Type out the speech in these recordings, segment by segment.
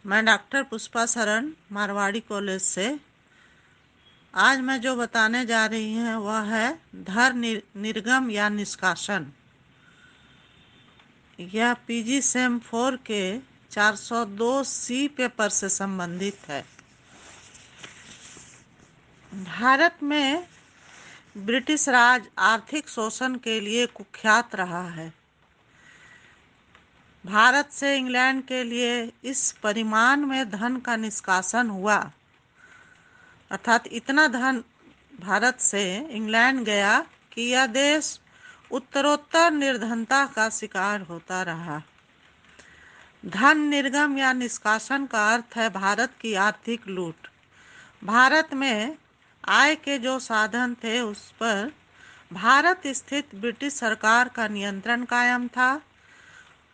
मैं डॉक्टर पुष्पा शरण मारवाड़ी कॉलेज से। आज मैं जो बताने जा रही हूँ वह है धन निर्गम या निष्कासन। यह पीजी सेम 4 के 402 सी पेपर से संबंधित है। भारत में ब्रिटिश राज आर्थिक शोषण के लिए कुख्यात रहा है। भारत से इंग्लैंड के लिए इस परिमाण में धन का निष्कासन हुआ, अर्थात इतना धन भारत से इंग्लैंड गया कि यह देश उत्तरोत्तर निर्धनता का शिकार होता रहा। धन निर्गम या निष्कासन का अर्थ है भारत की आर्थिक लूट। भारत में आय के जो साधन थे उस पर भारत स्थित ब्रिटिश सरकार का नियंत्रण कायम था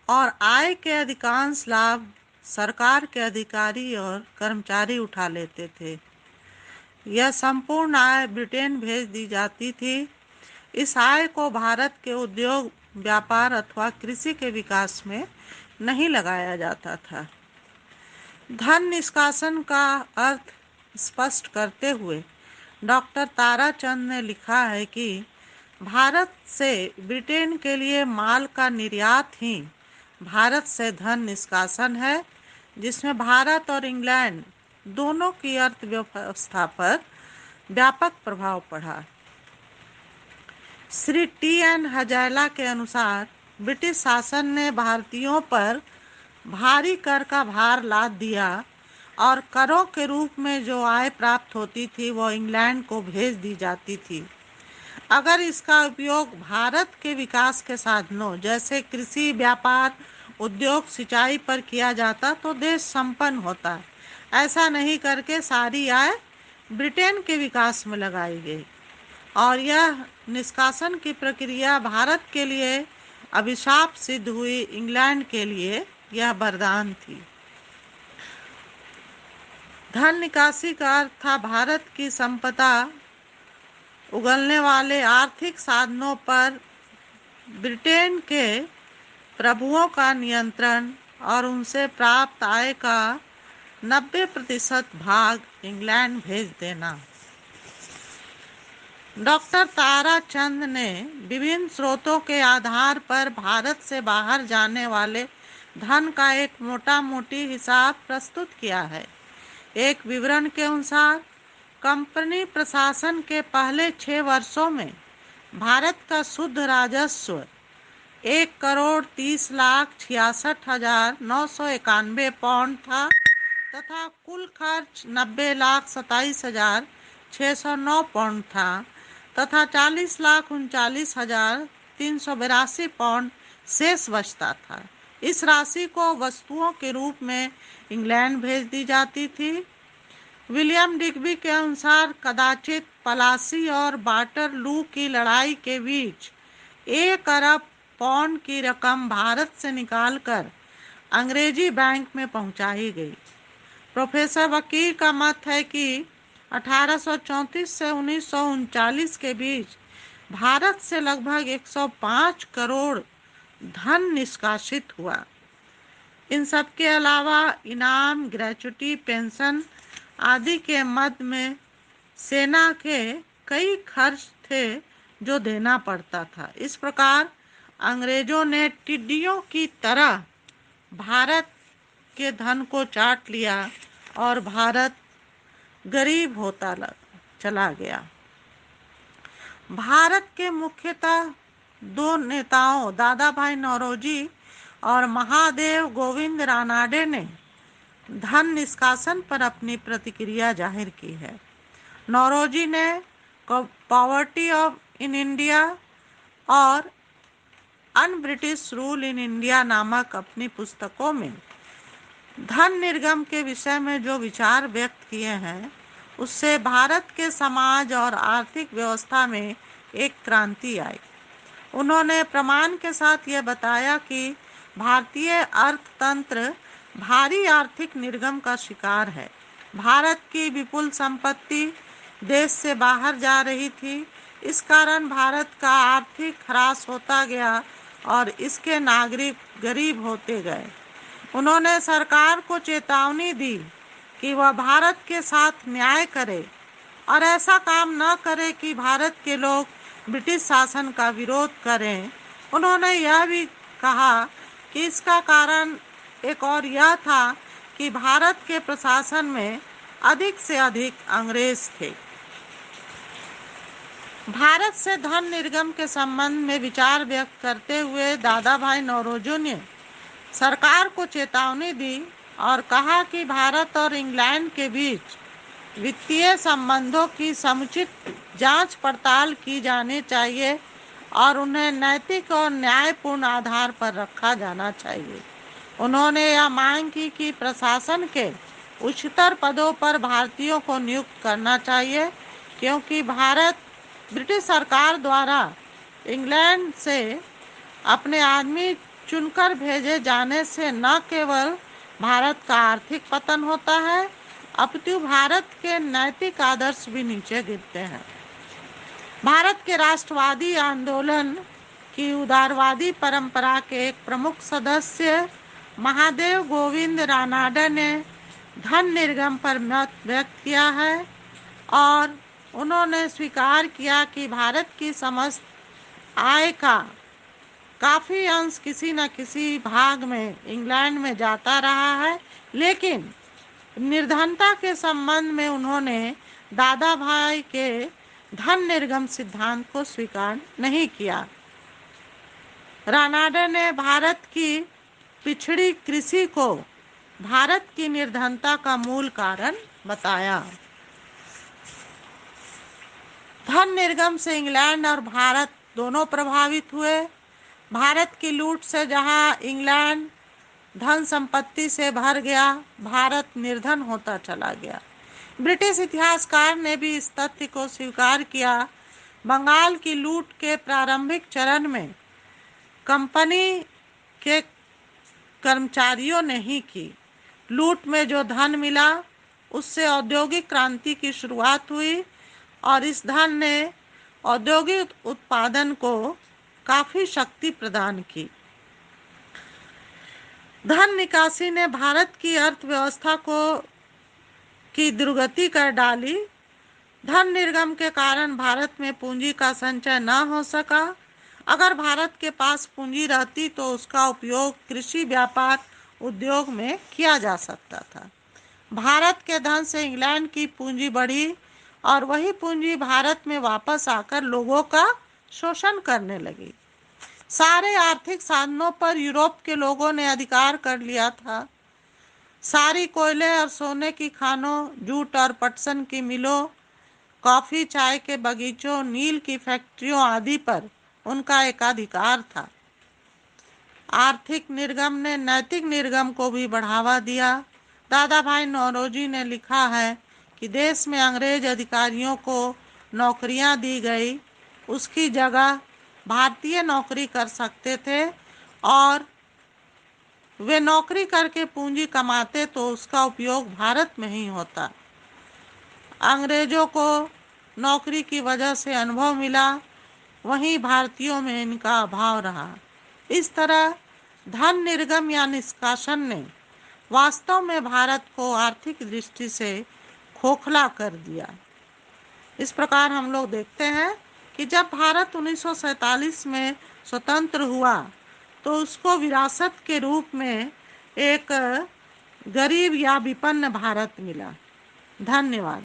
और आय के अधिकांश लाभ सरकार के अधिकारी और कर्मचारी उठा लेते थे। यह संपूर्ण आय ब्रिटेन भेज दी जाती थी। इस आय को भारत के उद्योग, व्यापार अथवा कृषि के विकास में नहीं लगाया जाता था। धन निष्कासन का अर्थ स्पष्ट करते हुए डॉक्टर ताराचंद ने लिखा है कि भारत से ब्रिटेन के लिए माल का निर्यात ही भारत से धन निष्कासन है, जिसमें भारत और इंग्लैंड दोनों की अर्थव्यवस्था पर व्यापक प्रभाव पड़ा। श्री टी.एन. हजाला के अनुसार ब्रिटिश शासन ने भारतीयों पर भारी कर का भार लाद दिया और करों के रूप में जो आय प्राप्त होती थी वो इंग्लैंड को भेज दी जाती थी। अगर इसका उपयोग भारत के विकास के साधनों जैसे कृषि, व्यापार, उद्योग, सिंचाई पर किया जाता तो देश संपन्न होता। ऐसा नहीं करके सारी आय ब्रिटेन के विकास में लगाई गई और यह निष्कासन की प्रक्रिया भारत के लिए अभिशाप सिद्ध हुई। इंग्लैंड के लिए यह वरदान थी। धन निकासी का अर्थ था भारत की संपदा उगलने वाले आर्थिक साधनों पर ब्रिटेन के प्रभुओं का नियंत्रण और उनसे प्राप्त आय का 90% भाग इंग्लैंड भेज देना। डॉक्टर ताराचंद ने विभिन्न स्रोतों के आधार पर भारत से बाहर जाने वाले धन का एक मोटा-मोटी हिसाब प्रस्तुत किया है। एक विवरण के अनुसार कंपनी प्रशासन के पहले 6 वर्षों में भारत का शुद्ध राजस्व 1,30,66,991 पाउंड था तथा कुल खर्च 90,27,609 पाउंड था तथा 40,39,382 पाउंड शेष बचता था। इस राशि को वस्तुओं के रूप में इंग्लैंड भेज दी जाती थी। विलियम डिग्बी के अनुसार कदाचित पलासी और वाटरलू की लड़ाई के बीच 1 अरब पाउंड की रकम भारत से निकालकर अंग्रेजी बैंक में पहुंचाई गई। प्रोफेसर वकील का मत है कि 1834 से 1939 के बीच भारत से लगभग 105 करोड़ धन निष्कासित हुआ। इन सब के अलावा इनाम, ग्रेच्युटी, पेंशन आदि के मद में सेना के कई खर्च थे जो देना पड़ता था। इस प्रकार अंग्रेजों ने टिड्डियों की तरह भारत के धन को चाट लिया और भारत गरीब होता चला गया। भारत के मुख्यतः 2 नेताओं दादा भाई नौरोजी और महादेव गोविंद रानाडे ने धन निष्कासन पर अपनी प्रतिक्रिया जाहिर की है। नौरोजी ने पॉवर्टी ऑफ इन इंडिया और un British rule in India नामक अपनी पुस्तकों में धन निर्गम के विषय में जो विचार व्यक्त किए हैं उससे भारत के समाज और आर्थिक व्यवस्था में एक क्रांति आई। उन्होंने प्रमाण के साथ यह बताया कि भारतीय अर्थतंत्र भारी आर्थिक निर्गम का शिकार है। भारत की विपुल संपत्ति देश से बाहर जा रही थी। इस कारण भारत का आर्थिक ह्रास होता गया और इसके नागरिक गरीब होते गए। उन्होंने सरकार को चेतावनी दी कि वह भारत के साथ न्याय करे और ऐसा काम न करे कि भारत के लोग ब्रिटिश शासन का विरोध करें। उन्होंने यह भी कहा कि इसका कारण एक और यह था कि भारत के प्रशासन में अधिक से अधिक अंग्रेज थे। भारत से धन निर्गम के संबंध में विचार व्यक्त करते हुए दादा भाई नौरोजी ने सरकार को चेतावनी दी और कहा कि भारत और इंग्लैंड के बीच वित्तीय संबंधों की समुचित जांच पड़ताल की जानी चाहिए और उन्हें नैतिक और न्यायपूर्ण आधार पर रखा जाना चाहिए। उन्होंने यह मांग की कि प्रशासन के उच्चतर पदों पर भारतीयों को नियुक्त करना चाहिए, क्योंकि भारत ब्रिटिश सरकार द्वारा इंग्लैंड से अपने आदमी चुनकर भेजे जाने से न केवल भारत का आर्थिक पतन होता है, अपितु भारत के नैतिक आदर्श भी नीचे गिरते हैं। भारत के राष्ट्रवादी आंदोलन की उदारवादी परंपरा के एक प्रमुख सदस्य महादेव गोविंद रानाडे ने धन निर्गम पर मत व्यक्त किया है और उन्होंने स्वीकार किया कि भारत की समस्त आय का काफ़ी अंश किसी न किसी भाग में इंग्लैंड में जाता रहा है, लेकिन निर्धनता के संबंध में उन्होंने दादा भाई के धन निर्गम सिद्धांत को स्वीकार नहीं किया। रानाडे ने भारत की पिछड़ी कृषि को भारत की निर्धनता का मूल कारण बताया। धन निर्गम से इंग्लैंड और भारत दोनों प्रभावित हुए। भारत की लूट से जहां इंग्लैंड धन संपत्ति से भर गया, भारत निर्धन होता चला गया। ब्रिटिश इतिहासकार ने भी इस तथ्य को स्वीकार किया। बंगाल की लूट के प्रारंभिक चरण में कंपनी के कर्मचारियों ने ही की। लूट में जो धन मिला उससे औद्योगिक क्रांति की शुरुआत हुई और इस धन ने औद्योगिक उत्पादन को काफी शक्ति प्रदान की। धन निकासी ने भारत की अर्थव्यवस्था की दुर्गति कर डाली। धन निर्गम के कारण भारत में पूंजी का संचय न हो सका। अगर भारत के पास पूंजी रहती तो उसका उपयोग कृषि, व्यापार, उद्योग में किया जा सकता था। भारत के धन से इंग्लैंड की पूंजी बढ़ी और वही पूंजी भारत में वापस आकर लोगों का शोषण करने लगी। सारे आर्थिक साधनों पर यूरोप के लोगों ने अधिकार कर लिया था। सारी कोयले और सोने की खानों, जूट और पटसन की मिलों, कॉफी, चाय के बगीचों, नील की फैक्ट्रियों आदि पर उनका एकाधिकार था। आर्थिक निर्गम ने नैतिक निर्गम को भी बढ़ावा दिया। दादा भाई नौरोजी ने लिखा है कि देश में अंग्रेज अधिकारियों को नौकरियां दी गई, उसकी जगह भारतीय नौकरी कर सकते थे और वे नौकरी करके पूंजी कमाते तो उसका उपयोग भारत में ही होता। अंग्रेजों को नौकरी की वजह से अनुभव मिला, वहीं भारतीयों में इनका अभाव रहा। इस तरह धन निर्गम या निष्कासन ने वास्तव में भारत को आर्थिक दृष्टि से खोखला कर दिया। इस प्रकार हम लोग देखते हैं कि जब भारत 1947 में स्वतंत्र हुआ तो उसको विरासत के रूप में एक गरीब या विपन्न भारत मिला। धन्यवाद।